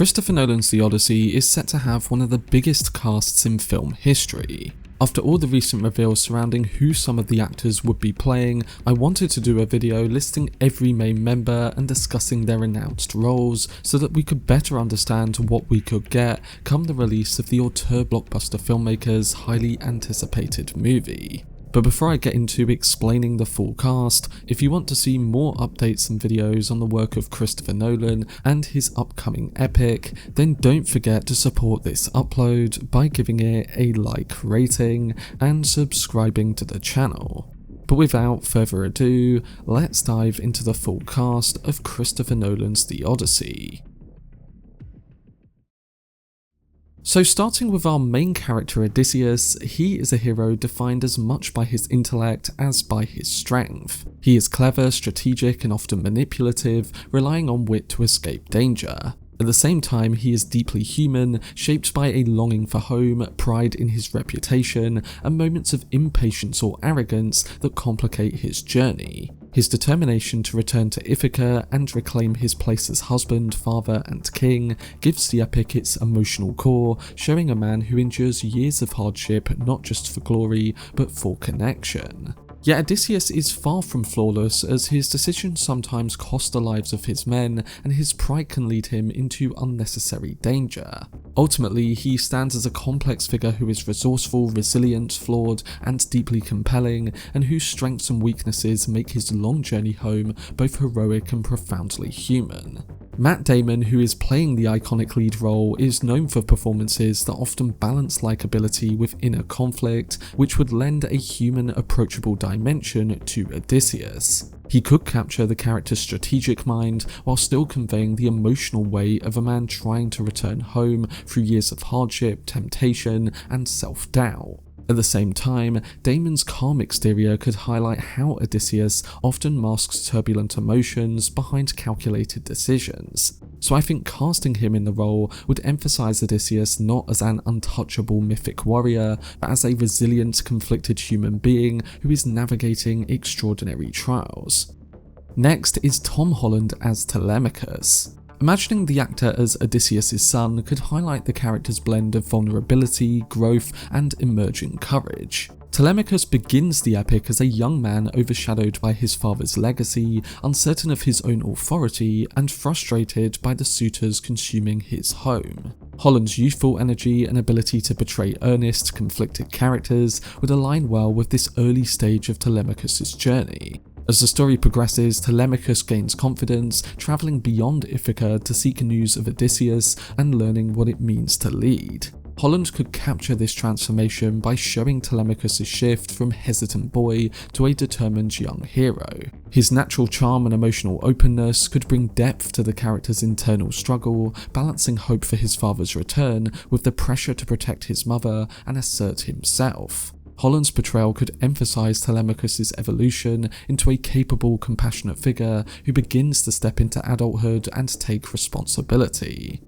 Christopher Nolan's The Odyssey is set to have one of the biggest casts in film history. After all the recent reveals surrounding who some of the actors would be playing, I wanted to do a video listing every main member and discussing their announced roles so that we could better understand what we could get come the release of the auteur blockbuster filmmaker's highly anticipated movie. But before I get into explaining the full cast, if you want to see more updates and videos on the work of Christopher Nolan and his upcoming epic, then don't forget to support this upload by giving it a like rating and subscribing to the channel. But without further ado, let's dive into the full cast of Christopher Nolan's The Odyssey. So starting with our main character Odysseus, he is a hero defined as much by his intellect as by his strength. He is clever, strategic and often manipulative, relying on wit to escape danger. At the same time, he is deeply human, shaped by a longing for home, pride in his reputation, and moments of impatience or arrogance that complicate his journey. His determination to return to Ithaca and reclaim his place as husband, father, and king gives the epic its emotional core, showing a man who endures years of hardship not just for glory, but for connection. Yet Odysseus is far from flawless, as his decisions sometimes cost the lives of his men, and his pride can lead him into unnecessary danger. Ultimately, he stands as a complex figure who is resourceful, resilient, flawed, and deeply compelling, and whose strengths and weaknesses make his long journey home both heroic and profoundly human. Matt Damon, who is playing the iconic lead role, is known for performances that often balance likability with inner conflict, which would lend a human, approachable dimension to Odysseus. He could capture the character's strategic mind while still conveying the emotional weight of a man trying to return home through years of hardship, temptation, and self-doubt. At the same time, Damon's calm exterior could highlight how Odysseus often masks turbulent emotions behind calculated decisions. So I think casting him in the role would emphasize Odysseus not as an untouchable mythic warrior, but as a resilient, conflicted human being who is navigating extraordinary trials. Next is Tom Holland as Telemachus. Imagining the actor as Odysseus' son could highlight the character's blend of vulnerability, growth, and emerging courage. Telemachus begins the epic as a young man overshadowed by his father's legacy, uncertain of his own authority, and frustrated by the suitors consuming his home. Holland's youthful energy and ability to portray earnest, conflicted characters would align well with this early stage of Telemachus' journey. As the story progresses, Telemachus gains confidence, travelling beyond Ithaca to seek news of Odysseus and learning what it means to lead. Holland could capture this transformation by showing Telemachus' shift from hesitant boy to a determined young hero. His natural charm and emotional openness could bring depth to the character's internal struggle, balancing hope for his father's return with the pressure to protect his mother and assert himself. Holland's portrayal could emphasize Telemachus' evolution into a capable, compassionate figure who begins to step into adulthood and take responsibility.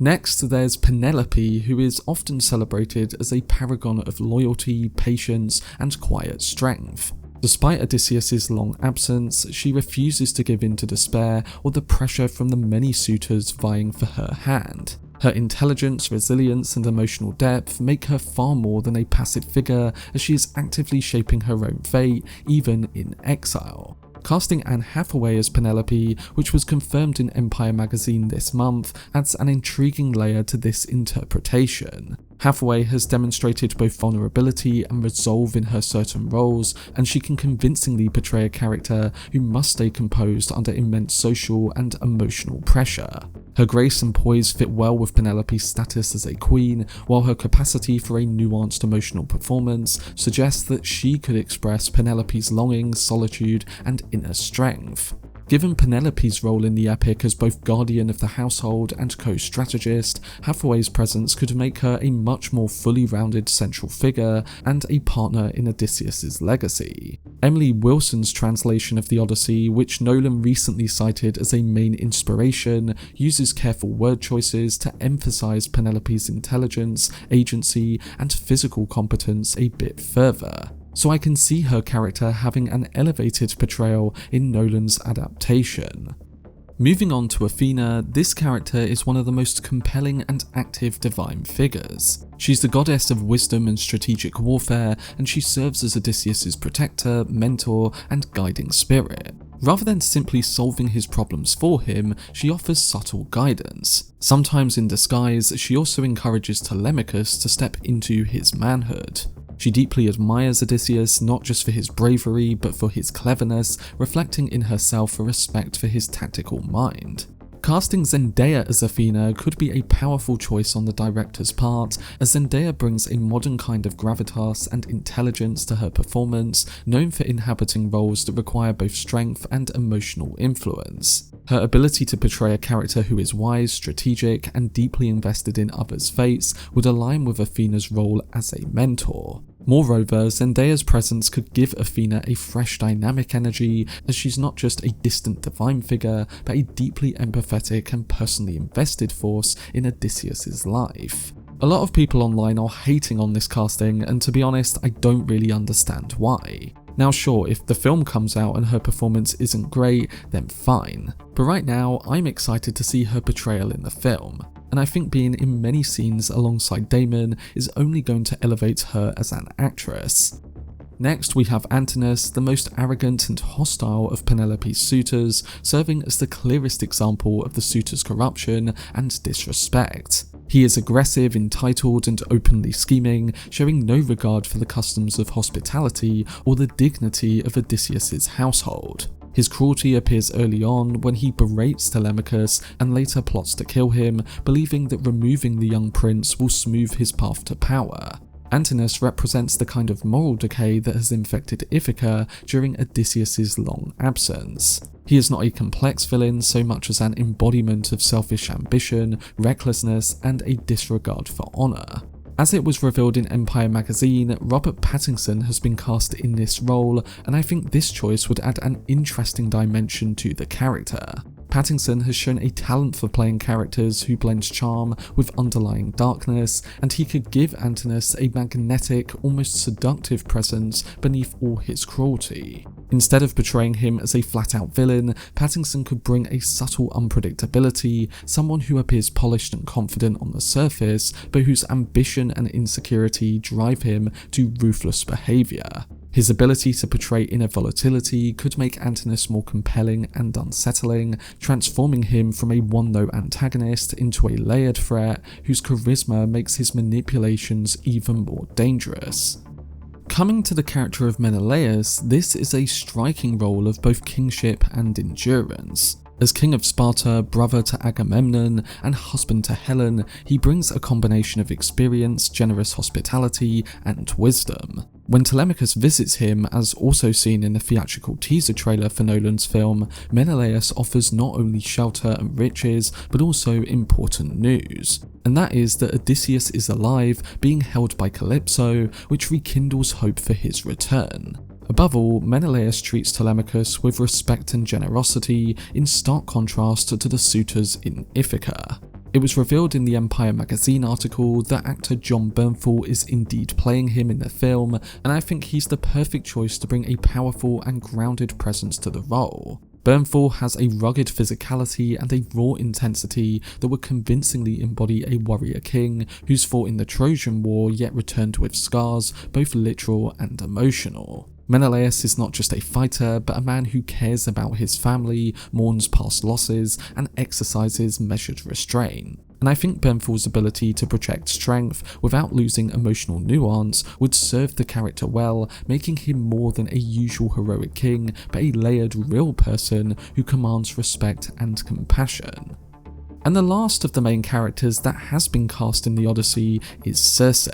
Next, there's Penelope, who is often celebrated as a paragon of loyalty, patience, and quiet strength. Despite Odysseus' long absence, she refuses to give in to despair or the pressure from the many suitors vying for her hand. Her intelligence, resilience, and emotional depth make her far more than a passive figure, as she is actively shaping her own fate, even in exile. Casting Anne Hathaway as Penelope, which was confirmed in Empire magazine this month, adds an intriguing layer to this interpretation. Hathaway has demonstrated both vulnerability and resolve in her certain roles, and she can convincingly portray a character who must stay composed under immense social and emotional pressure. Her grace and poise fit well with Penelope's status as a queen, while her capacity for a nuanced emotional performance suggests that she could express Penelope's longing, solitude, and inner strength. Given Penelope's role in the epic as both guardian of the household and co-strategist, Hathaway's presence could make her a much more fully rounded central figure and a partner in Odysseus' legacy. Emily Wilson's translation of The Odyssey, which Nolan recently cited as a main inspiration, uses careful word choices to emphasize Penelope's intelligence, agency, and physical competence a bit further. So I can see her character having an elevated portrayal in Nolan's adaptation. Moving on to Athena, this character is one of the most compelling and active divine figures. She's the goddess of wisdom and strategic warfare, and she serves as Odysseus' protector, mentor, and guiding spirit. Rather than simply solving his problems for him, she offers subtle guidance. Sometimes in disguise, she also encourages Telemachus to step into his manhood. She deeply admires Odysseus not just for his bravery but for his cleverness, reflecting in herself a respect for his tactical mind. Casting Zendaya as Athena could be a powerful choice on the director's part, as Zendaya brings a modern kind of gravitas and intelligence to her performance, known for inhabiting roles that require both strength and emotional influence. Her ability to portray a character who is wise, strategic, and deeply invested in others' fates would align with Athena's role as a mentor. Moreover, Zendaya's presence could give Athena a fresh dynamic energy, as she's not just a distant divine figure, but a deeply empathetic and personally invested force in Odysseus' life. A lot of people online are hating on this casting, and to be honest, I don't really understand why. Now sure, if the film comes out and her performance isn't great, then fine. But right now, I'm excited to see her portrayal in the film, and I think being in many scenes alongside Damon is only going to elevate her as an actress. Next, we have Antinous, the most arrogant and hostile of Penelope's suitors, serving as the clearest example of the suitor's corruption and disrespect. He is aggressive, entitled, and openly scheming, showing no regard for the customs of hospitality or the dignity of Odysseus' household. His cruelty appears early on when he berates Telemachus and later plots to kill him, believing that removing the young prince will smooth his path to power. Antinous represents the kind of moral decay that has infected Ithaca during Odysseus' long absence. He is not a complex villain so much as an embodiment of selfish ambition, recklessness, and a disregard for honour. As it was revealed in Empire magazine, Robert Pattinson has been cast in this role, and I think this choice would add an interesting dimension to the character. Pattinson has shown a talent for playing characters who blend charm with underlying darkness, and he could give Antinous a magnetic, almost seductive presence beneath all his cruelty. Instead of portraying him as a flat-out villain, Pattinson could bring a subtle unpredictability, someone who appears polished and confident on the surface, but whose ambition and insecurity drive him to ruthless behaviour. His ability to portray inner volatility could make Antinous more compelling and unsettling, transforming him from a one-note antagonist into a layered threat whose charisma makes his manipulations even more dangerous. Coming to the character of Menelaus, this is a striking role of both kingship and endurance. As king of Sparta, brother to Agamemnon, and husband to Helen, he brings a combination of experience, generous hospitality, and wisdom. When Telemachus visits him, as also seen in the theatrical teaser trailer for Nolan's film, Menelaus offers not only shelter and riches, but also important news. And that is that Odysseus is alive, being held by Calypso, which rekindles hope for his return. Above all, Menelaus treats Telemachus with respect and generosity, in stark contrast to the suitors in Ithaca. It was revealed in the Empire magazine article that actor Jon Bernthal is indeed playing him in the film, and I think he's the perfect choice to bring a powerful and grounded presence to the role. Bernthal has a rugged physicality and a raw intensity that would convincingly embody a warrior king who's fought in the Trojan War yet returned with scars, both literal and emotional. Menelaus is not just a fighter, but a man who cares about his family, mourns past losses, and exercises measured restraint. And I think Bernthal's ability to project strength without losing emotional nuance would serve the character well, making him more than a usual heroic king, but a layered real person who commands respect and compassion. And the last of the main characters that has been cast in The Odyssey is Circe.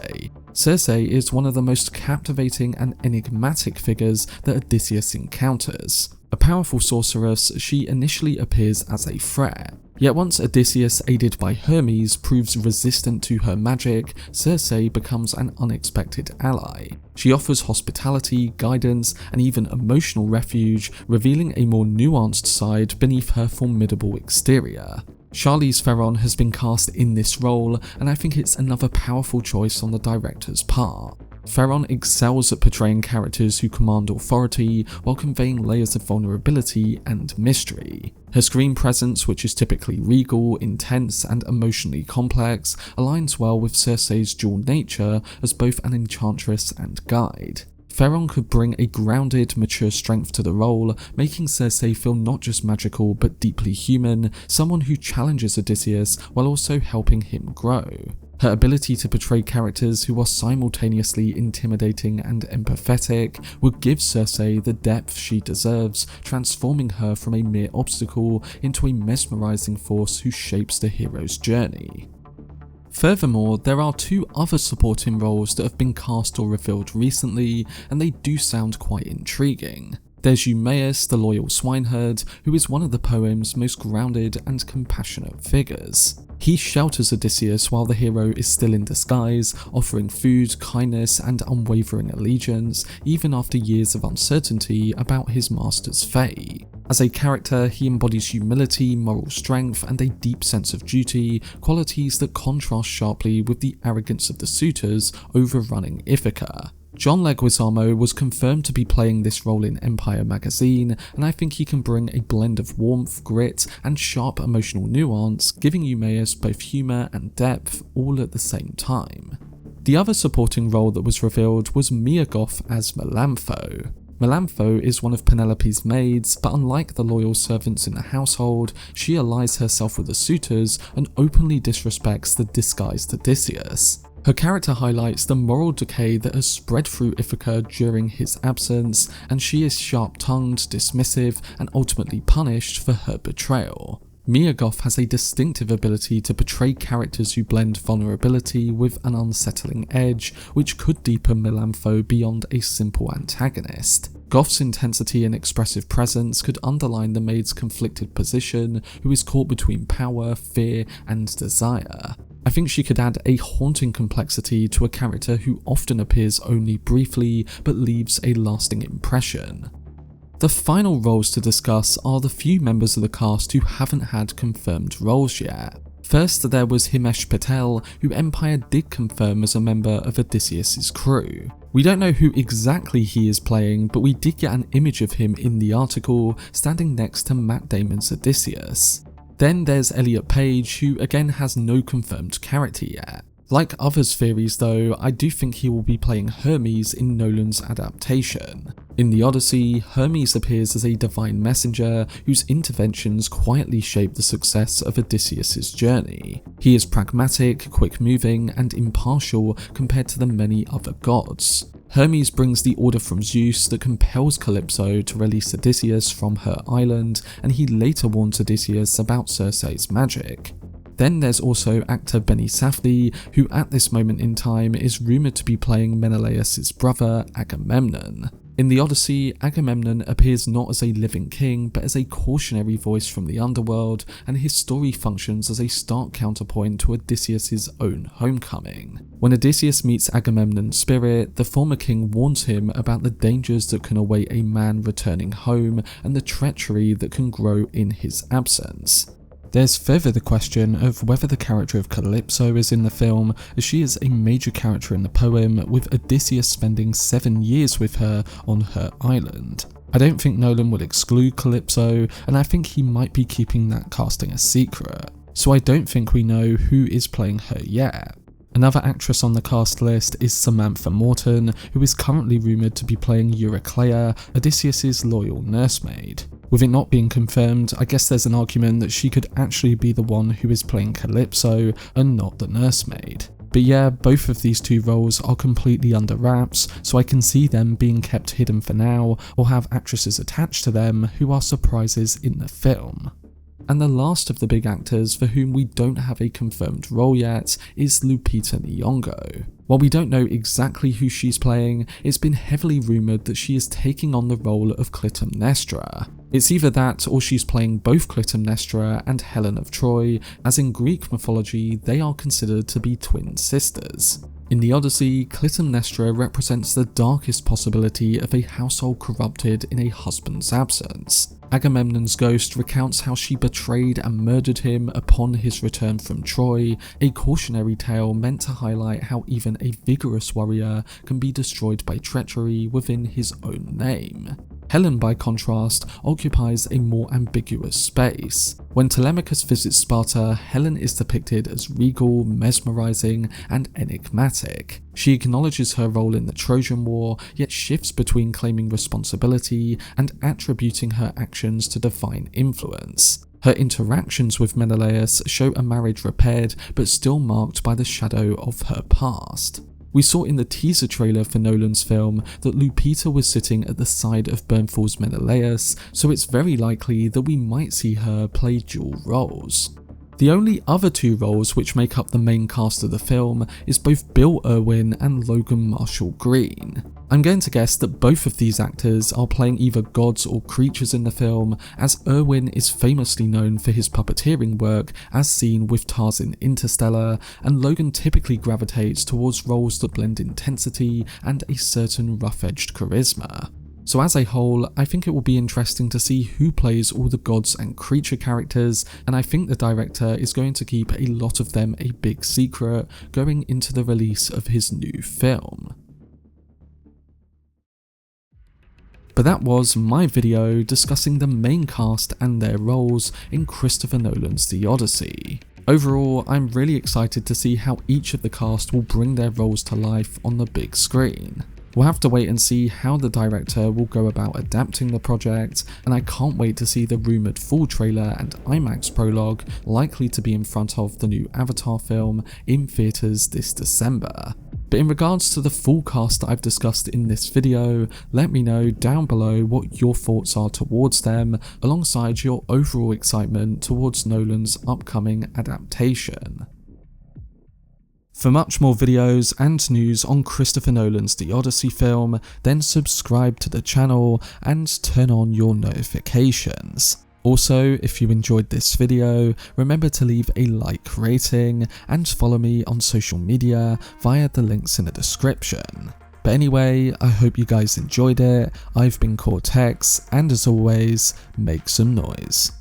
Circe is one of the most captivating and enigmatic figures that Odysseus encounters. A powerful sorceress, she initially appears as a threat. Yet once Odysseus, aided by Hermes, proves resistant to her magic, Circe becomes an unexpected ally. She offers hospitality, guidance, and even emotional refuge, revealing a more nuanced side beneath her formidable exterior. Charlize Theron has been cast in this role, and I think it's another powerful choice on the director's part. Theron excels at portraying characters who command authority while conveying layers of vulnerability and mystery. Her screen presence, which is typically regal, intense, and emotionally complex, aligns well with Circe's dual nature as both an enchantress and guide. Theron could bring a grounded, mature strength to the role, making Circe feel not just magical but deeply human, someone who challenges Odysseus while also helping him grow. Her ability to portray characters who are simultaneously intimidating and empathetic would give Circe the depth she deserves, transforming her from a mere obstacle into a mesmerizing force who shapes the hero's journey. Furthermore, there are 2 other supporting roles that have been cast or revealed recently, and they do sound quite intriguing. There's Eumaeus, the loyal swineherd, who is one of the poem's most grounded and compassionate figures. He shelters Odysseus while the hero is still in disguise, offering food, kindness, and unwavering allegiance, even after years of uncertainty about his master's fate. As a character, he embodies humility, moral strength, and a deep sense of duty, qualities that contrast sharply with the arrogance of the suitors overrunning Ithaca. John Leguizamo was confirmed to be playing this role in Empire magazine, and I think he can bring a blend of warmth, grit, and sharp emotional nuance, giving Eumaeus both humour and depth all at the same time. The other supporting role that was revealed was Mia Goth as Melantho. Melantho is one of Penelope's maids, but unlike the loyal servants in the household, she allies herself with the suitors and openly disrespects the disguised Odysseus. Her character highlights the moral decay that has spread through Ithaca during his absence, and she is sharp-tongued, dismissive, and ultimately punished for her betrayal. Mia Goth has a distinctive ability to portray characters who blend vulnerability with an unsettling edge, which could deepen Melantho beyond a simple antagonist. Goth's intensity and expressive presence could underline the maid's conflicted position, who is caught between power, fear, and desire. I think she could add a haunting complexity to a character who often appears only briefly but leaves a lasting impression. The final roles to discuss are the few members of the cast who haven't had confirmed roles yet. First, there was Himesh Patel, who Empire did confirm as a member of Odysseus' crew. We don't know who exactly he is playing, but we did get an image of him in the article, standing next to Matt Damon's Odysseus. Then there's Elliot Page, who again has no confirmed character yet. Like others' theories though, I do think he will be playing Hermes in Nolan's adaptation. In The Odyssey, Hermes appears as a divine messenger whose interventions quietly shape the success of Odysseus' journey. He is pragmatic, quick-moving, and impartial compared to the many other gods. Hermes brings the order from Zeus that compels Calypso to release Odysseus from her island, and he later warns Odysseus about Circe's magic. Then there's also actor Benny Safdie, who at this moment in time is rumoured to be playing Menelaus' brother, Agamemnon. In The Odyssey, Agamemnon appears not as a living king, but as a cautionary voice from the underworld, and his story functions as a stark counterpoint to Odysseus' own homecoming. When Odysseus meets Agamemnon's spirit, the former king warns him about the dangers that can await a man returning home, and the treachery that can grow in his absence. There's further the question of whether the character of Calypso is in the film, as she is a major character in the poem, with Odysseus spending 7 years with her on her island. I don't think Nolan will exclude Calypso, and I think he might be keeping that casting a secret, so I don't think we know who is playing her yet. Another actress on the cast list is Samantha Morton, who is currently rumoured to be playing Eurycleia, Odysseus' loyal nursemaid. With it not being confirmed, I guess there's an argument that she could actually be the one who is playing Calypso and not the nursemaid. But yeah, both of these 2 roles are completely under wraps, so I can see them being kept hidden for now, or have actresses attached to them who are surprises in the film. And the last of the big actors for whom we don't have a confirmed role yet is Lupita Nyong'o. While we don't know exactly who she's playing, it's been heavily rumoured that she is taking on the role of Clytemnestra. It's either that or she's playing both Clytemnestra and Helen of Troy, as in Greek mythology they are considered to be twin sisters. In the Odyssey, Clytemnestra represents the darkest possibility of a household corrupted in a husband's absence. Agamemnon's ghost recounts how she betrayed and murdered him upon his return from Troy, a cautionary tale meant to highlight how even a vigorous warrior can be destroyed by treachery within his own name. Helen, by contrast, occupies a more ambiguous space. When Telemachus visits Sparta, Helen is depicted as regal, mesmerizing, and enigmatic. She acknowledges her role in the Trojan War, yet shifts between claiming responsibility and attributing her actions to divine influence. Her interactions with Menelaus show a marriage repaired, but still marked by the shadow of her past. We saw in the teaser trailer for Nolan's film that Lupita was sitting at the side of Bernthal's Menelaus, so it's very likely that we might see her play dual roles. The only other two roles which make up the main cast of the film is both Bill Irwin and Logan Marshall Green. I'm going to guess that both of these actors are playing either gods or creatures in the film, as Irwin is famously known for his puppeteering work as seen with Tars in Interstellar, and Logan typically gravitates towards roles that blend intensity and a certain rough-edged charisma. So as a whole, I think it will be interesting to see who plays all the gods and creature characters, and I think the director is going to keep a lot of them a big secret going into the release of his new film. But that was my video discussing the main cast and their roles in Christopher Nolan's The Odyssey. Overall, I'm really excited to see how each of the cast will bring their roles to life on the big screen. We'll have to wait and see how the director will go about adapting the project, and I can't wait to see the rumoured full trailer and IMAX prologue likely to be in front of the new Avatar film in theatres this December. But in regards to the full cast that I've discussed in this video, let me know down below what your thoughts are towards them, alongside your overall excitement towards Nolan's upcoming adaptation. For much more videos and news on Christopher Nolan's The Odyssey film, then subscribe to the channel and turn on your notifications. Also, if you enjoyed this video, remember to leave a like rating and follow me on social media via the links in the description. But anyway, I hope you guys enjoyed it. I've been Cortex, and as always, make some noise.